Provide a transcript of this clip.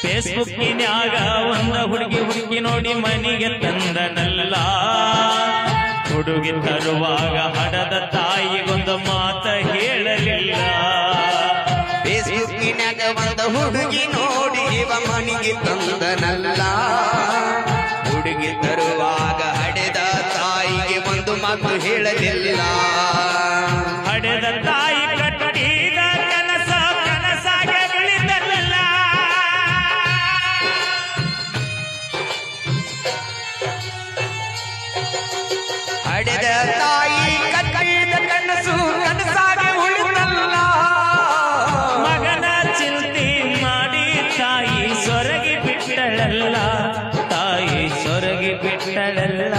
ಫೇಸ್ಬುಕ್ಕಿನ್ಯಾಗ ಒಂದ ಹುಡುಗಿ ನೋಡಿ ಮನೆಗೆ ತಂದನಲ್ಲ. ಹುಡುಗಿ ತರುವಾಗ ಹಡದ ತಾಯಿಗೊಂದು ಮಾತ ಹೇಳಲಿಲ್ಲ. ಫೇಸ್ಬುಕ್ಕಿನ್ಯಾಗ ಒಂದ ಹುಡುಗಿ ನೋಡಿ ಇವ ಮನೆಗೆ ತಂದನಲ್ಲ. ಹುಡುಗಿ ತರುವಾಗ ಹಡೆದ ತಾಯಿಗೆ ಒಂದು ಮಾತು ಹೇಳಲಿಲ್ಲ. ಹಡೆದ ತಾಯಿ ಕಟ್ಟಿದ ಕನಸ ಕನಸಾಗ ಉಳಿದಲ್ಲ. ಹಡೆದ ತಾಯಿ ಕಟ್ಟಿದ ಕನಸು ಕನಸಾಗಿ ಉಳಿದಲ್ಲ. ಮಗನ ಚಿಂತೆ ಮಾಡಿ ತಾಯಿ ಸೊರಗಿ ಬಿಟ್ಟಳಲ್ಲ. ತಾಯಿ ಸೊರಗಿ ಬಿಟ್ಟಳಲ್ಲ.